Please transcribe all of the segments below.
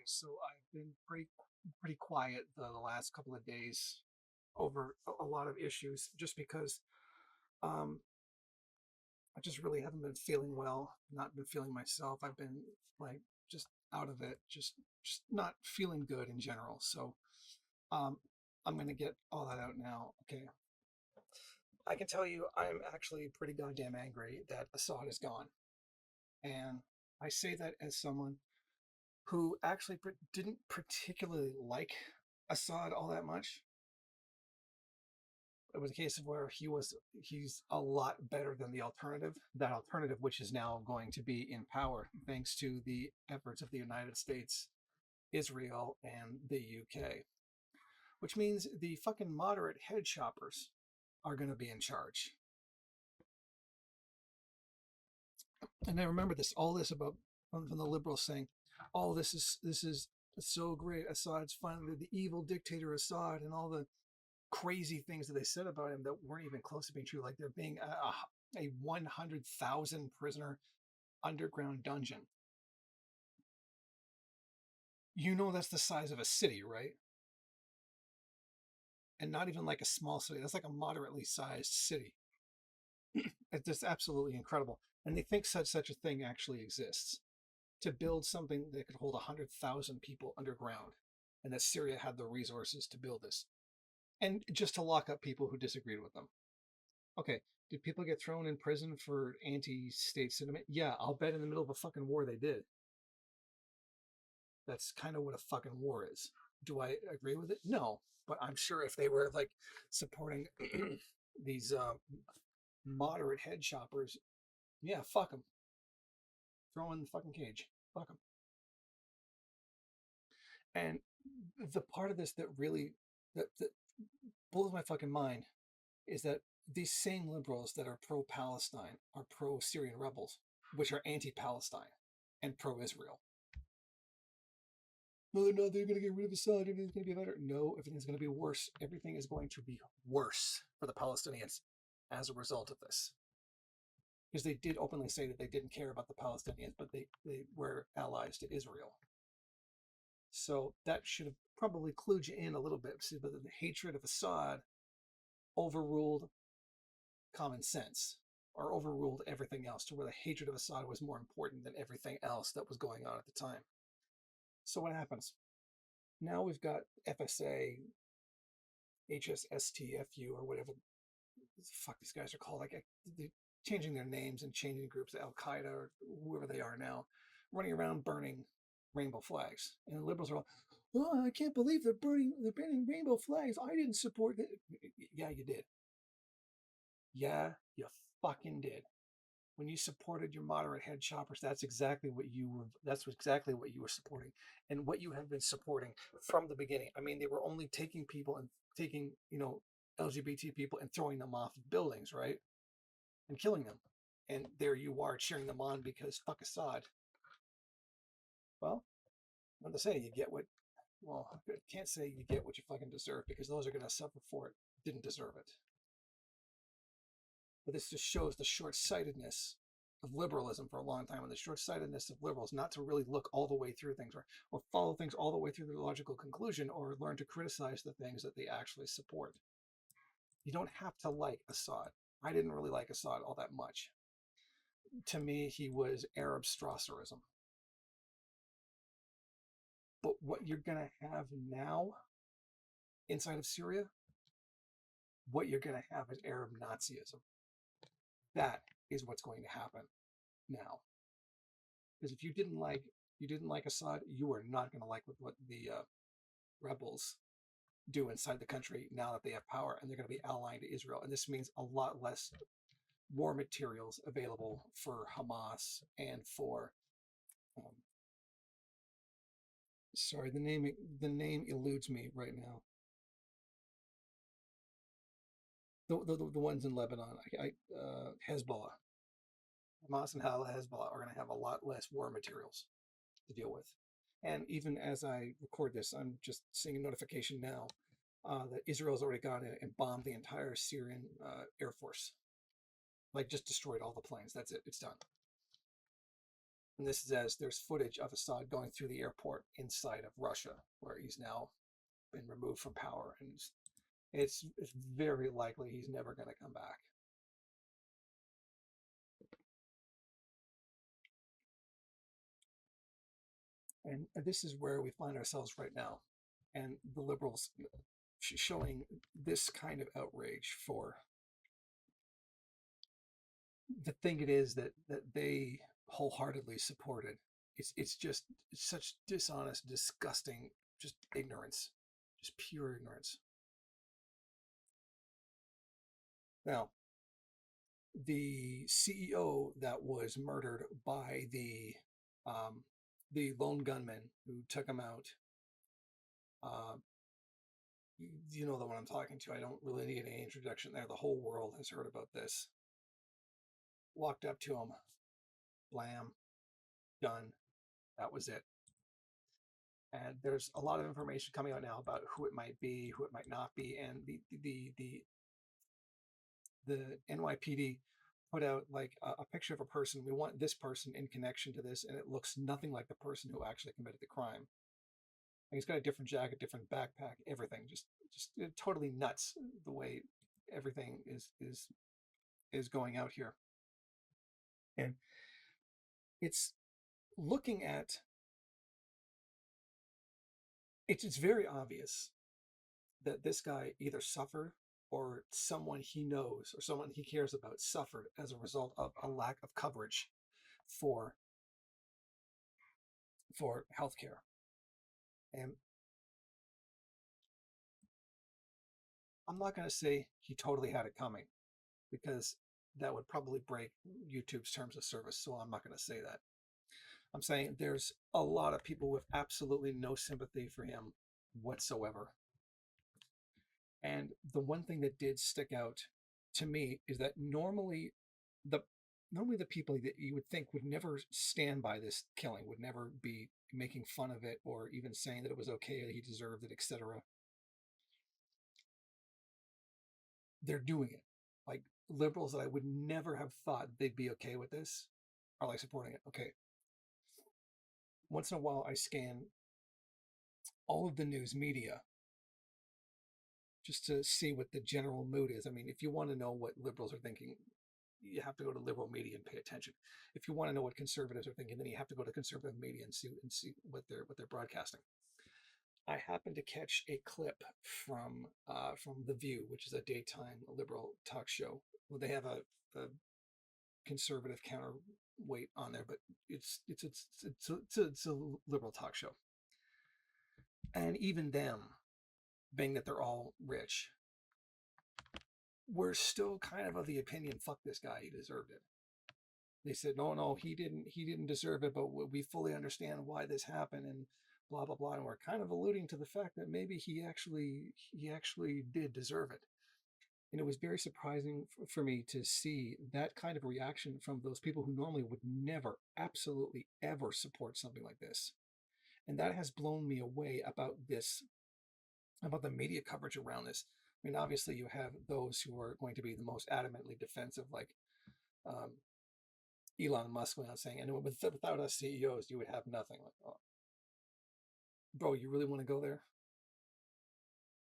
So I've been pretty quiet the last couple of days over a lot of issues, just because um, I just really haven't been feeling well, not been feeling myself. I've been like just out of it, just not feeling good in general. So um, I'm gonna get all that out now. Okay, I can tell you I'm actually pretty goddamn angry that Assad is gone, and I say that as someone who actually didn't particularly like Assad all that much. It was a case of where he's a lot better than the alternative. That alternative, which is now going to be in power thanks to the efforts of the United States, Israel, and the UK. Which means the fucking moderate head choppers are going to be in charge. And I remember this, all this about from the liberals saying, "Oh, this is so great. Assad's finally the evil dictator Assad," and all the crazy things that they said about him that weren't even close to being true, like there being a 100,000 prisoner underground dungeon. You know that's the size of a city, right? And not even like a small city. That's like a moderately sized city. It's just absolutely incredible. And they think such a thing actually exists. To build something that could hold 100,000 people underground, and that Syria had the resources to build this, and just to lock up people who disagreed with them. Okay, did people get thrown in prison for anti-state sentiment? Yeah, I'll bet in the middle of a fucking war they did. That's kind of what a fucking war is. Do I agree with it? No, but I'm sure if they were like supporting these moderate head choppers, yeah, fuck them. Throw in the fucking cage. Fuck them. And the part of this that really that blows my fucking mind is that these same liberals that are pro-Palestine are pro-Syrian rebels, which are anti-Palestine and pro-Israel. No, they're not. They're going to get rid of Assad. Everything's going to be better. No, everything's going to be worse. Everything is going to be worse for the Palestinians as a result of this. Because they did openly say that they didn't care about the Palestinians, but they were allies to Israel. So that should have probably clued you in a little bit. See, but the hatred of Assad overruled common sense, or overruled everything else, to where the hatred of Assad was more important than everything else that was going on at the time. So what happens? Now we've got FSA, HSSTFU, or whatever the fuck these guys are called. Like they're changing their names and changing groups, Al Qaeda or whoever they are now, running around burning rainbow flags. And the liberals are all, "Oh, I can't believe they're burning rainbow flags. I didn't support it." Yeah, you did. Yeah, you fucking did. When you supported your moderate head choppers, that's exactly what you were. That's exactly what you were supporting, and what you have been supporting from the beginning. I mean, they were only taking people and taking, LGBT people and throwing them off of buildings, right, and killing them. And there you are cheering them on because fuck Assad. Well, I'm to say you get what. Well, I can't say you get what you fucking deserve, because those are going to suffer for it. Didn't deserve it. But this just shows the short-sightedness of liberalism for a long time, and the short-sightedness of liberals not to really look all the way through things, or follow things all the way through their logical conclusion, or learn to criticize the things that they actually support. You don't have to like Assad. I didn't really like Assad all that much. To me, he was Arab Strasserism. But what you're going to have now inside of Syria, what you're going to have is Arab Nazism. That is what's going to happen now. Because if you didn't like Assad, you are not going to like what the rebels do inside the country now that they have power, and they're going to be allying to Israel. And this means a lot less war materials available for Hamas and for um, sorry, the name eludes me right now. The ones in Lebanon, Hezbollah, Hamas and Hezbollah are going to have a lot less war materials to deal with. And even as I record this, I'm just seeing a notification now that Israel's already gone in and bombed the entire Syrian Air Force. Like, just destroyed all the planes. That's it. It's done. And this is as there's footage of Assad going through the airport inside of Russia, where he's now been removed from power, and it's very likely he's never going to come back. And this is where we find ourselves right now, and the liberals showing this kind of outrage for the thing it is that they wholeheartedly supported. It's such dishonest, disgusting, just ignorance, just pure ignorance. Now, the CEO that was murdered by the lone gunman who took him out, uh, you know the one I'm talking to. I don't really need any introduction there. The whole world has heard about this. Walked up to him, blam, done. That was it. And there's a lot of information coming out now about who it might be, who it might not be, and the NYPD put out like a picture of a person. We want this person in connection to this, and it looks nothing like the person who actually committed the crime. Like he's got a different jacket, different backpack, everything. Just totally nuts the way everything is going out here. And it's looking at it's very obvious that this guy either suffered or someone he knows or someone he cares about suffered as a result of a lack of coverage for healthcare. And I'm not going to say he totally had it coming, because that would probably break YouTube's terms of service, so I'm not going to say that. I'm saying there's a lot of people with absolutely no sympathy for him whatsoever. And the one thing that did stick out to me is that the normally the people that you would think would never stand by this killing, would never be making fun of it or even saying that it was okay, that he deserved it, etc. They're doing it. Like liberals that I would never have thought they'd be okay with this are like supporting it. Okay. Once in a while I scan all of the news media just to see what the general mood is. I mean, if you want to know what liberals are thinking, you have to go to liberal media and pay attention. If you want to know what conservatives are thinking, then you have to go to conservative media and see what they're broadcasting. I happened to catch a clip from The View, which is a daytime liberal talk show. Well, they have a conservative counterweight on there, but it's a liberal talk show. And even them, being that they're all rich, we're still kind of the opinion, fuck this guy, he deserved it. They said, no, he didn't deserve it, but we fully understand why this happened, and blah blah blah. And we're kind of alluding to the fact that maybe he actually did deserve it. And it was very surprising for me to see that kind of reaction from those people who normally would never, absolutely ever support something like this. And that has blown me away about the media coverage around this. I mean, obviously you have those who are going to be the most adamantly defensive, like um, Elon Musk went out saying, and without us CEOs, you would have nothing. Like, oh, bro, you really want to go there?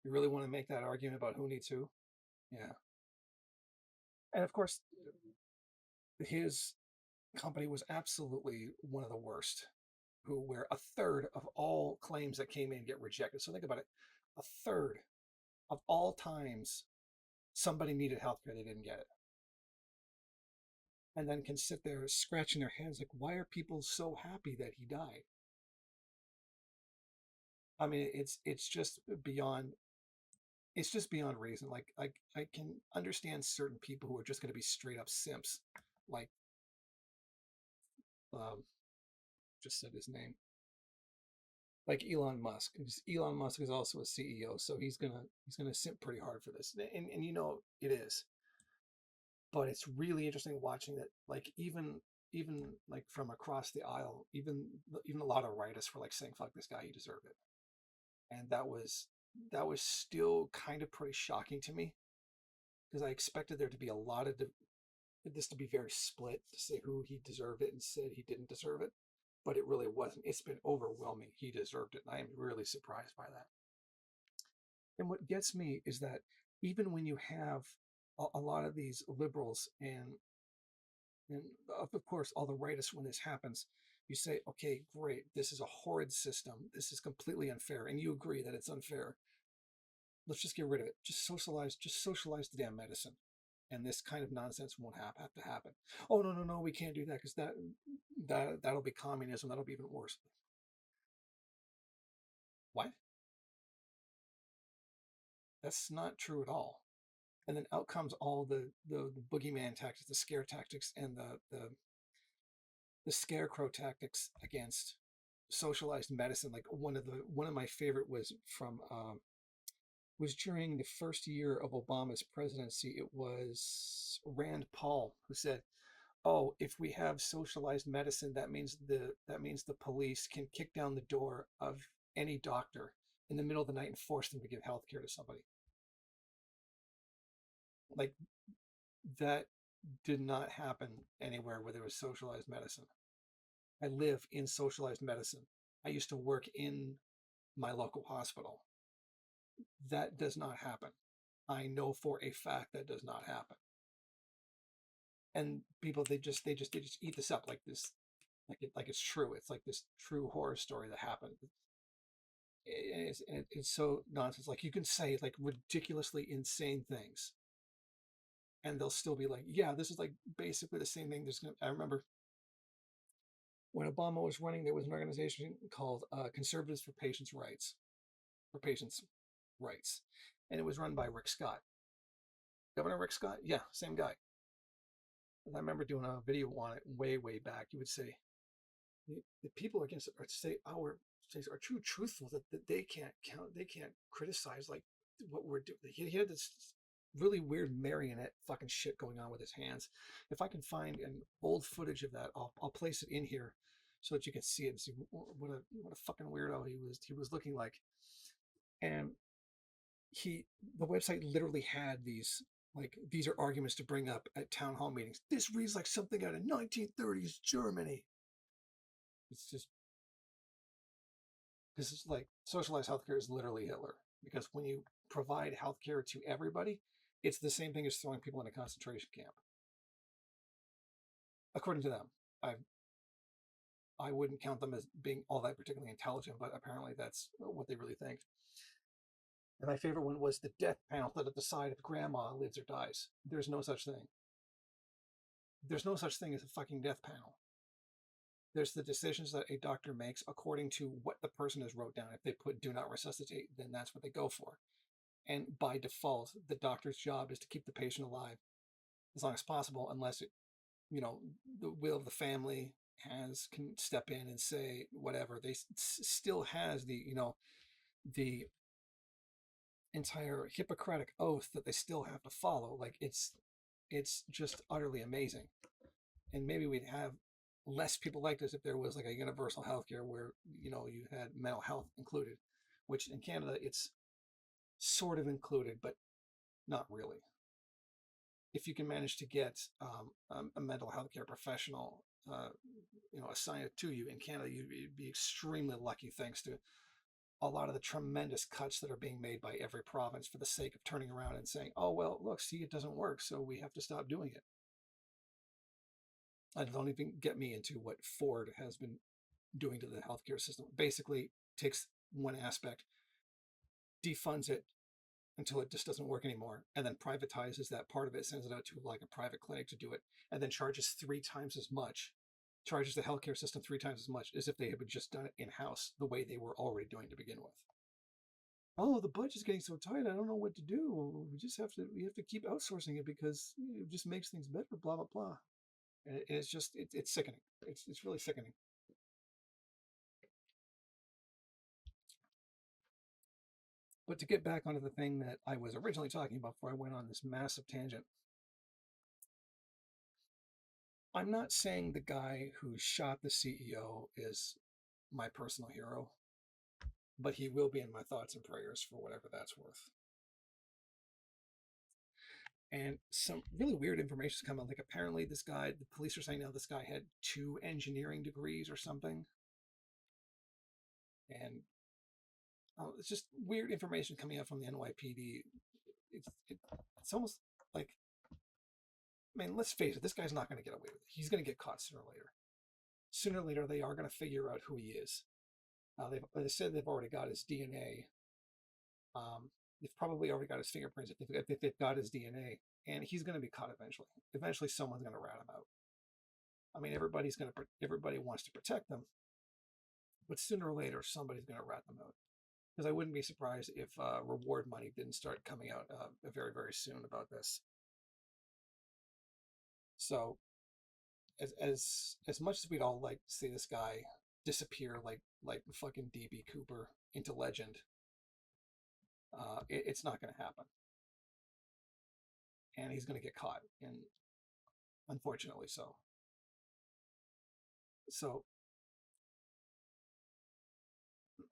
You really want to make that argument about who needs who? Yeah. And of course, his company was absolutely one of the worst, where a third of all claims that came in get rejected. So think about it. A third of all times somebody needed healthcare, they didn't get it. And then can sit there scratching their heads like, why are people so happy that he died? I mean, it's just beyond reason. Like I can understand certain people who are just going to be straight up simps, like um, just said his name, like Elon Musk. Elon Musk is also a CEO, so he's gonna simp pretty hard for this, and you know it is. But it's really interesting watching that, like even like from across the aisle, even a lot of rightists were like saying, "Fuck this guy, he deserved it," and that was still kind of pretty shocking to me, because I expected there to be a lot of this to be very split to say who he deserved it and said he didn't deserve it, but it really wasn't. It's been overwhelming. He deserved it, and I am really surprised by that. And what gets me is that even when you have a lot of these liberals and of course all the rightists, when this happens, you say, okay, great, this is a horrid system, this is completely unfair, and you agree that it's unfair. Let's just get rid of it. Just socialize the damn medicine, and this kind of nonsense won't have to happen. Oh, no, no, no, we can't do that because that'll be communism. That'll be even worse. What? That's not true at all. And then out comes all the boogeyman tactics, the scare tactics, and the scarecrow tactics against socialized medicine. Like one of my favorite was during the first year of Obama's presidency. It was Rand Paul who said, "Oh, if we have socialized medicine, that means the police can kick down the door of any doctor in the middle of the night and force them to give health care to somebody." Like, that did not happen anywhere where there was socialized medicine. I live in socialized medicine. I used to work in my local hospital. That does not happen. I know for a fact that does not happen. And people, they just eat this up like this, like it's true. It's like this true horror story that happened. It's so nonsense. Like, you can say like ridiculously insane things, and they'll still be like, yeah, this is like basically the same thing. I remember when Obama was running, there was an organization called Conservatives for Patients' Rights, and it was run by Rick Scott, Governor Rick Scott. Yeah, same guy. And I remember doing a video on it way, way back. You would say the people against it our states are too truthful that they can't criticize like what we're doing. He had this really weird marionette fucking shit going on with his hands. If I can find an old footage of that, I'll place it in here so that you can see it and see what a fucking weirdo he was looking like. And the website literally had these are arguments to bring up at town hall meetings. This reads like something out of 1930s Germany. It's just, this is like, socialized healthcare is literally Hitler, because when you provide healthcare to everybody, it's the same thing as throwing people in a concentration camp. According to them, I wouldn't count them as being all that particularly intelligent, but apparently that's what they really think. And my favorite one was the death panel that decide if grandma lives or dies. There's no such thing. There's no such thing as a fucking death panel. There's the decisions that a doctor makes according to what the person has wrote down. If they put "do not resuscitate," then that's what they go for. And by default, the doctor's job is to keep the patient alive as long as possible, unless the will of the family can step in and say whatever. They still has the entire Hippocratic oath that they still have to follow. Like, it's just utterly amazing. And maybe we'd have less people like this if there was like a universal healthcare where you had mental health included, which in Canada it's sort of included, but not really. If you can manage to get a mental health care professional, assigned it to you in Canada, you'd be extremely lucky, thanks to a lot of the tremendous cuts that are being made by every province for the sake of turning around and saying, "Oh, well, look, see, it doesn't work, so we have to stop doing it." I don't even get me into what Ford has been doing to the healthcare system. Basically, takes one aspect, defunds it until it just doesn't work anymore, and then privatizes that part of it, sends it out to like a private clinic to do it, and then charges three times as much, charges the healthcare system three times as much as if they had just done it in-house the way they were already doing to begin with. Oh, the budget's getting so tight, I don't know what to do. We have to keep outsourcing it because it just makes things better, blah, blah, blah. And it's just, it's sickening. It's really sickening. But to get back onto the thing that I was originally talking about before I went on this massive tangent, I'm not saying the guy who shot the CEO is my personal hero, but he will be in my thoughts and prayers for whatever that's worth. And some really weird information is coming. Like apparently this guy, the police are saying now this guy had 2 engineering degrees or something. And it's just weird information coming out from the NYPD. It's almost like, I mean, let's face it, this guy's not going to get away with it. He's going to get caught sooner or later. Sooner or later, they are going to figure out who he is. They said they've already got his DNA. They've probably already got his fingerprints if they've got his DNA, and he's going to be caught eventually. Eventually, someone's going to rat him out. I mean, everybody wants to protect them, but sooner or later, somebody's going to rat them out. Because I wouldn't be surprised if reward money didn't start coming out very, very soon about this. So, as much as we'd all like to see this guy disappear like fucking DB Cooper into legend, it's not going to happen, and he's going to get caught, and unfortunately so. So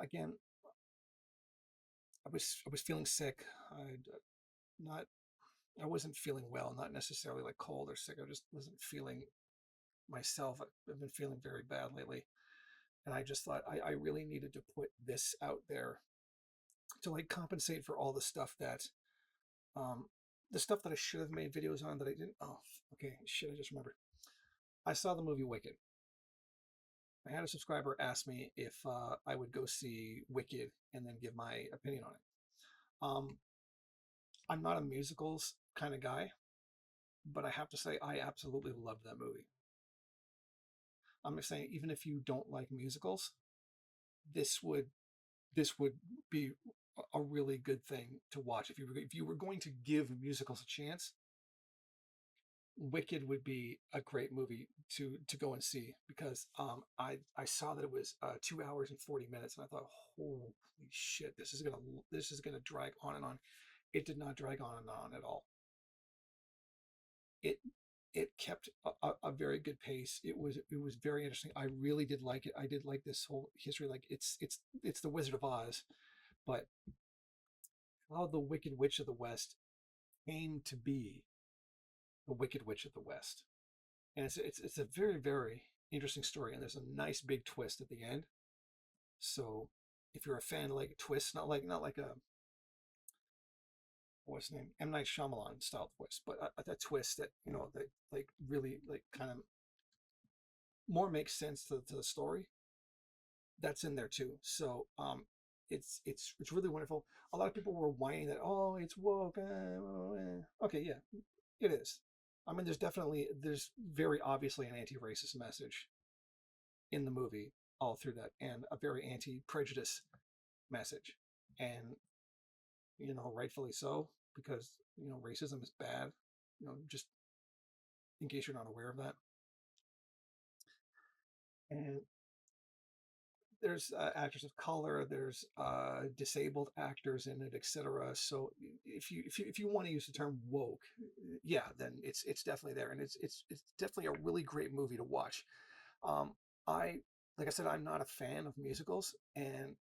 again, I was feeling sick. I wasn't feeling well, not necessarily like cold or sick. I just wasn't feeling myself. I've been feeling very bad lately, and I just thought I really needed to put this out there to like compensate for all the stuff that I should have made videos on that I didn't. Oh, okay, shit! I just remembered. I saw the movie Wicked. I had a subscriber ask me if I would go see Wicked and then give my opinion on it. I'm not a musicals kind of guy, but I have to say I absolutely loved that movie. I'm just saying, even if you don't like musicals, this would be a really good thing to watch. If you were going to give musicals a chance, Wicked would be a great movie to go and see, because I saw that it was 2 hours and 40 minutes, and I thought, holy shit, this is gonna drag on and on. It did not drag on and on at all. It kept a very good pace. It was very interesting. I really did like it. I did like this whole history. Like it's the Wizard of Oz, but how the Wicked Witch of the West came to be the Wicked Witch of the West. And it's a very, very interesting story, and there's a nice big twist at the end. So if you're a fan of like a twist, not like a, what's his name, M. Night Shyamalan style twist, but a twist that, that like really like kind of more makes sense to the story, that's in there too. So it's really wonderful. A lot of people were whining that, oh, it's woke. Okay, yeah, it is. I mean, there's very obviously an anti-racist message in the movie all through that, and a very anti-prejudice message, and rightfully so, because racism is bad. Just in case you're not aware of that. And there's actors of color, there's disabled actors in it, etc. So if you want to use the term woke, yeah, then it's definitely there, and it's definitely a really great movie to watch. I Like I said, I'm not a fan of musicals, and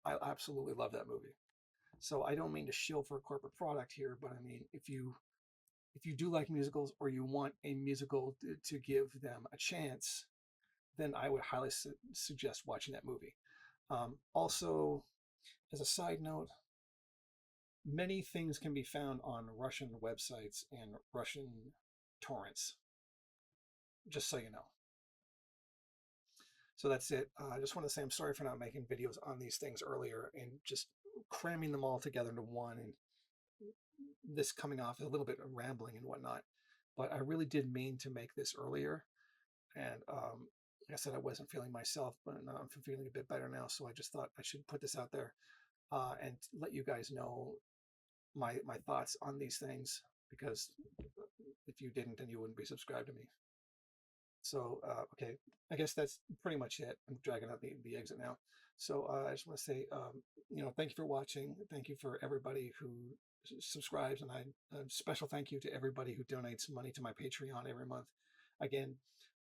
I absolutely love that movie. So I don't mean to shill for a corporate product here, but I mean, if you do like musicals, or you want a musical to give them a chance, then I would highly suggest watching that movie. Also, as a side note, many things can be found on Russian websites and Russian torrents, just so you know. So that's it. I just want to say I'm sorry for not making videos on these things earlier and just cramming them all together into one, and this coming off a little bit of rambling and whatnot. But I really did mean to make this earlier. And like I said, I wasn't feeling myself, but I'm feeling a bit better now. So I just thought I should put this out there and let you guys know my thoughts on these things, because if you didn't, then you wouldn't be subscribed to me. So, okay, I guess that's pretty much it. I'm dragging out the exit now. So I just want to say, thank you for watching. Thank you for everybody who subscribes, and a special thank you to everybody who donates money to my Patreon every month. Again,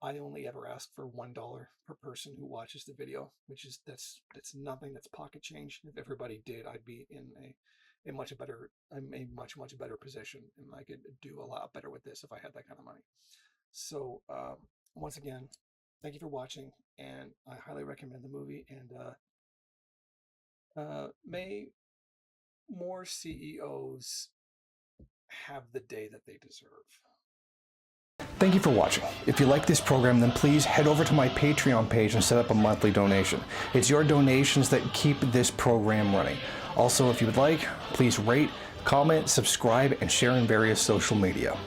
I only ever ask for $1 per person who watches the video, which is that's nothing. That's pocket change. If everybody did, I'd be in I'm a much better position, and I could do a lot better with this if I had that kind of money. So once again, thank you for watching, and I highly recommend the movie. And may more CEOs have the day that they deserve. Thank you for watching. If you like this program, then please head over to my Patreon page and set up a monthly donation. It's your donations that keep this program running. Also, if you would like, please rate, comment, subscribe, and share in various social media.